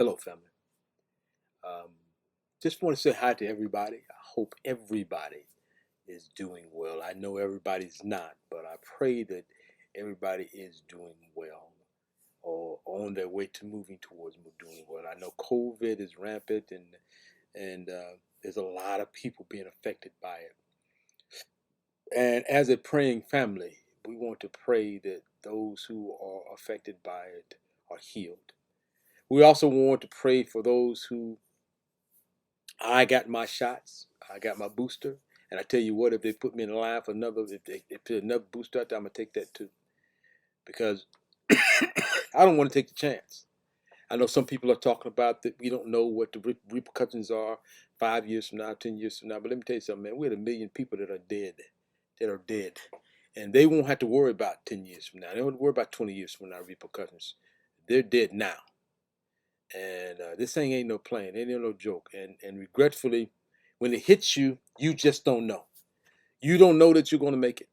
Hello, family. Um, just want to say hi to everybody. I hope everybody is doing well. I know everybody's not, but I pray that everybody is doing well or on their way to moving towards doing well. I know COVID is rampant and there's a lot of people being affected by it. And as a praying family, we want to pray that those who are affected by it are healed. We also want to pray for those who I got my shots. I got my booster. And I tell you what, if they put me in line for another, if there's another booster out there, I'm going to take that too. Because I don't want to take the chance. I know some people are talking about that we don't know what the repercussions are 5 years from now, 10 years from now. But let me tell you something, man. We had 1 million people that are dead, And they won't have to worry about 10 years from now. They don't worry about 20 years from now repercussions. They're dead now. And this thing ain't no playing. It ain't no joke. And regretfully, when it hits you, you just don't know. You don't know that you're going to make it.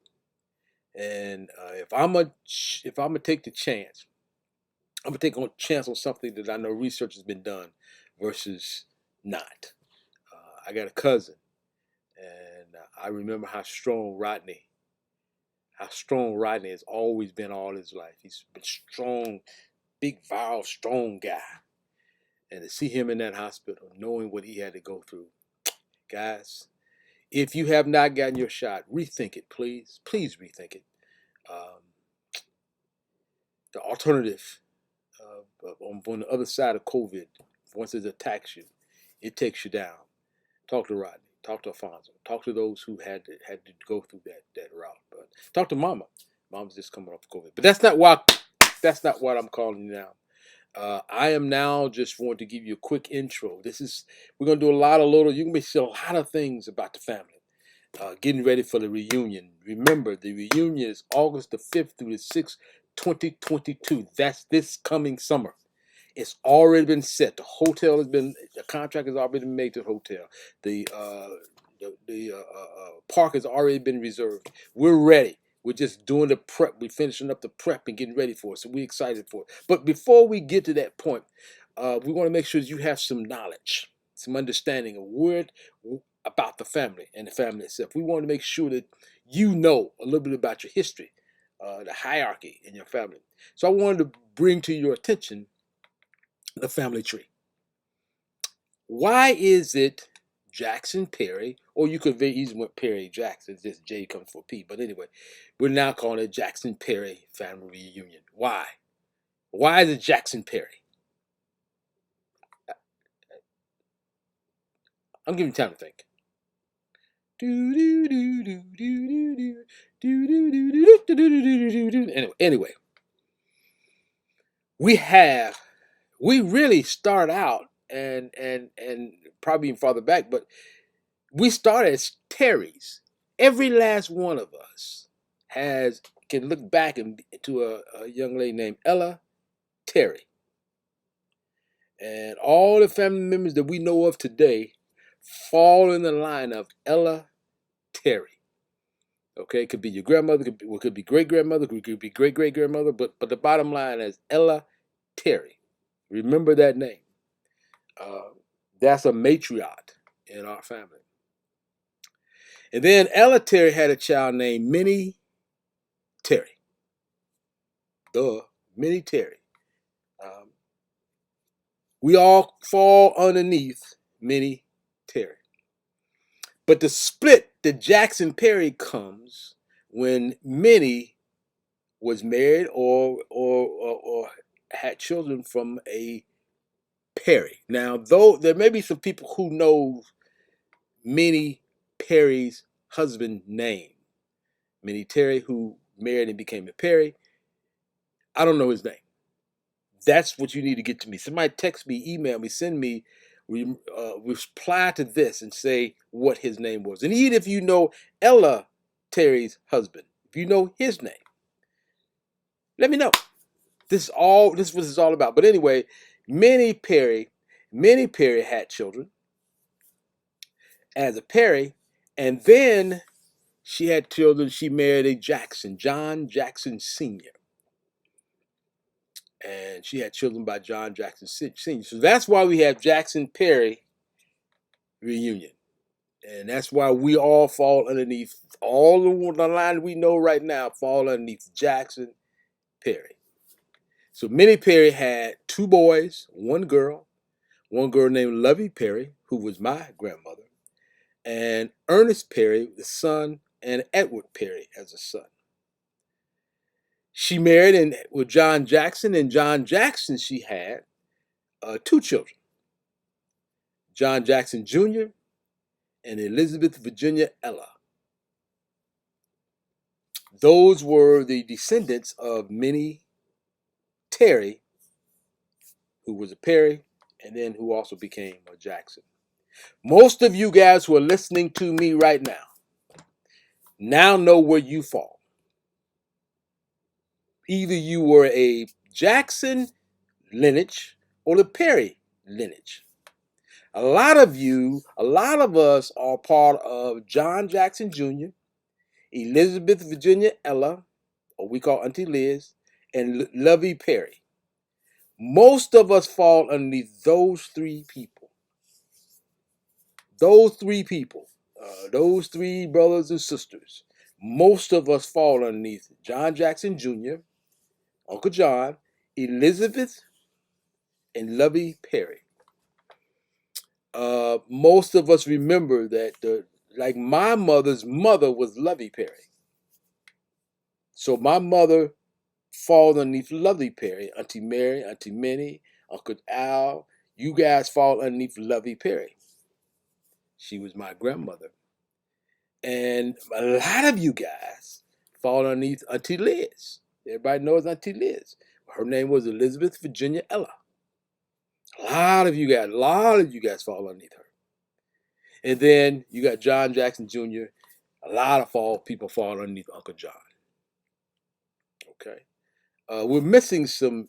And if I'm gonna take the chance, I'm gonna take a chance on something that I know research has been done versus not. I got a cousin, and I remember how strong Rodney has always been all his life. He's been strong, big, vile, strong guy. And to see him in that hospital, knowing what he had to go through, guys, if you have not gotten your shot, rethink it, please. Please rethink it. Um, the alternative on the other side of COVID, once it attacks you, it takes you down. Talk to Rodney. Talk to Alfonso. Talk to those who had to go through that route. But talk to Mama. Mama's just coming off COVID. But that's not what I'm calling you now. I am now just want to give you a quick intro. We're gonna do a lot of little. You can see a lot of things about the family. Getting ready for the reunion. Remember, the reunion is August the 5th through the 6th, 2022. That's this coming summer. It's already been set. The contract has already been made to the hotel. The park has already been reserved. We're ready. We're just doing the prep. We're finishing up the prep and getting ready for it. So we're excited for it. But before we get to that point, we want to make sure that you have some knowledge, some understanding of about the family and the family itself. We want to make sure that you know a little bit about your history, the hierarchy in your family. So I wanted to bring to your attention the family tree. Why is it Jackson Perry, or you could very easily went Perry Jackson, just J comes for P. But anyway, we're now calling it Jackson Perry Family Reunion. Why? Why is it Jackson Perry? I'm giving you time to think. Anyway, we really start out and probably even farther back, but we started as Terrys. Every last one of us can look back to a young lady named Ella Terry. And all the family members that we know of today fall in the line of Ella Terry. Okay, it could be your grandmother, could be great grandmother, could be great great grandmother, but the bottom line is Ella Terry. Remember that name. Uh, that's a matriarch in our family. And then Ella Terry had a child named Minnie Terry. Minnie Terry. Um, we all fall underneath Minnie Terry. But the Jackson Perry comes when Minnie was married or had children from a Perry. Now, though there may be some people who know Minnie Perry's husband name, Minnie Terry, who married and became a Perry. I don't know his name. That's what you need to get to me. Somebody text me, email me, send me, reply to this and say what his name was. And even if you know Ella Terry's husband, if you know his name, let me know. This is what this is all about. But anyway, Minnie Perry had children as a Perry, and then she had children. She married a Jackson, John Jackson Sr. and she had children by John Jackson Sr. So that's why we have Jackson Perry reunion. And that's why we all fall underneath, all the line we know right now fall underneath Jackson Perry. So Minnie Perry had two boys, one girl named Lovey Perry, who was my grandmother, and Ernest Perry, the son, and Edward Perry as a son. She married with John Jackson, and John Jackson, she had two children, John Jackson Jr. and Elizabeth Virginia Ella. Those were the descendants of Minnie Terry, who was a Perry, and then who also became a Jackson. Most of you guys who are listening to me right now know where you fall. Either you were a Jackson lineage or the Perry lineage. A lot of us are part of John Jackson Jr., Elizabeth Virginia Ella, or we call Auntie Liz, and Lovey Perry. Most of us fall underneath those three people. Those three people, those three brothers and sisters. Most of us fall underneath John Jackson Jr., Uncle John, Elizabeth, and Lovey Perry. Most of us remember that like my mother's mother was Lovey Perry. So my mother falls underneath Lovey Perry, Auntie Mary, Auntie Minnie, Uncle Al. You guys fall underneath Lovey Perry. She was my grandmother. And a lot of you guys fall underneath Auntie Liz. Everybody knows Auntie Liz. Her name was Elizabeth Virginia Ella. A lot of you guys fall underneath her. And then you got John Jackson Jr. A lot of people fall underneath Uncle John. Okay, we're missing some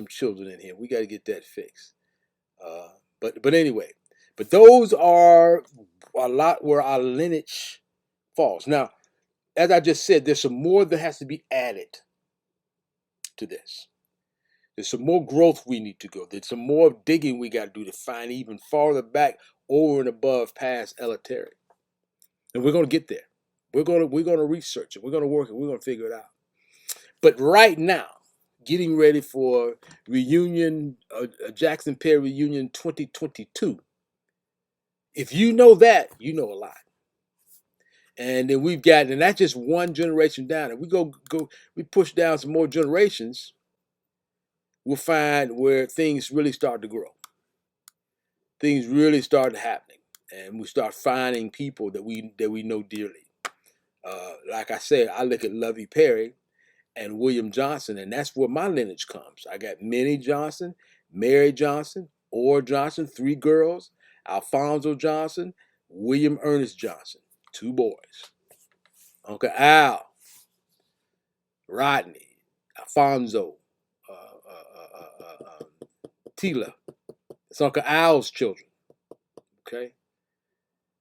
children in here. We got to get that fixed. But anyway, but those are a lot where our lineage falls. Now, as I just said, there's some more that has to be added to this. There's some more growth we need to go. There's some more digging we got to do to find even farther back, over and above past Ella Terry. And we're going to get there. We're going to research it. We're going to work it. We're going to figure it out. But right now, getting ready for reunion, Jackson Perry reunion 2022. If you know that, you know a lot. And then and that's just one generation down. If we we push down some more generations, we'll find where things really start to grow. Things really start happening, and we start finding people that we know dearly. Like I said, I look at Lovey Perry and William Johnson, and that's where my lineage comes. I got Minnie Johnson, Mary Johnson, Orr Johnson, three girls, Alfonso Johnson, William Ernest Johnson, two boys. Uncle Al, Rodney, Alfonso, Tila. It's Uncle Al's children. Okay?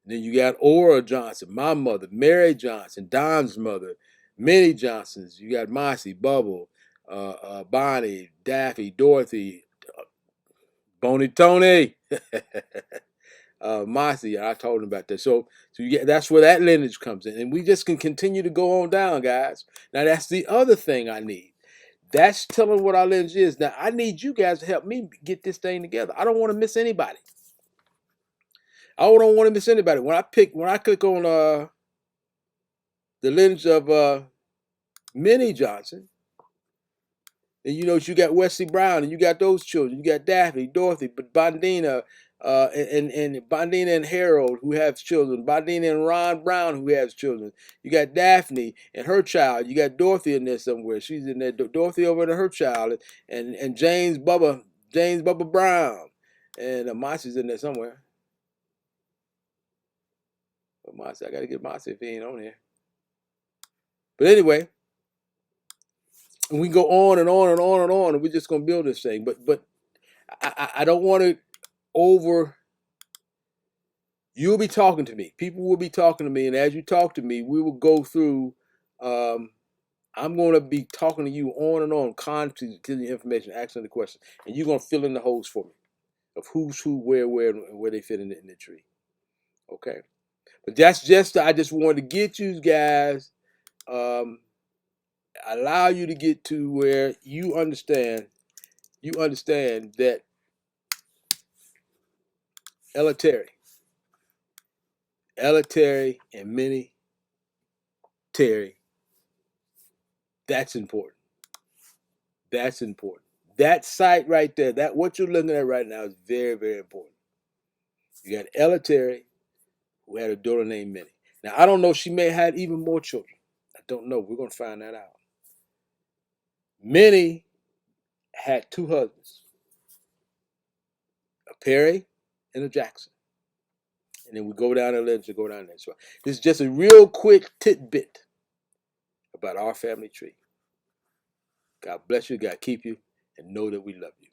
Then you got Orr Johnson, my mother, Mary Johnson, Don's mother, Minnie Johnsons. You got Mossy, Bubble, Bonnie, Daffy, Dorothy, Boney Tony, Mossy. I told him about that. So that's where that lineage comes in. And we just can continue to go on down, guys. Now, that's the other thing I need. That's telling what our lineage is. Now, I need you guys to help me get this thing together. I don't want to miss anybody. I don't want to miss anybody. When I click on the lineage of Minnie Johnson, and you got Wesley Brown, and you got those children. You got Daphne, Dorothy, but Bondina, and Bondina and Harold, who have children. Bondina and Ron Brown, who has children. You got Daphne and her child. You got Dorothy in there somewhere. She's in there. Dorothy over to her child, and James Bubba Brown, and Mossy's in there somewhere. But Mossy, I gotta get Mossy if he ain't on here. But anyway, and we can go on and on and on and on, and we're just gonna build this thing. But I don't want to over. You'll be talking to me. People will be talking to me, and as you talk to me, we will go through I'm going to be talking to you on and on, constantly giving you information, asking the questions, and you're going to fill in the holes for me of who's who, where, and where they fit in the tree. Okay? But that's just, I just wanted to get you guys, allow you to get to where you understand that elitary and mini Terry, that's important. That's important. That site right there, that what you're looking at right now is very, very important. You got elitary, who had a daughter named Minnie. Now, I don't know, she may have had even more children. I don't know. We're going to find that out. Minnie had two husbands, a Perry and a Jackson. And then we go down the list and go down there. So this is just a real quick tidbit about our family tree. God bless you. God keep you. And know that we love you.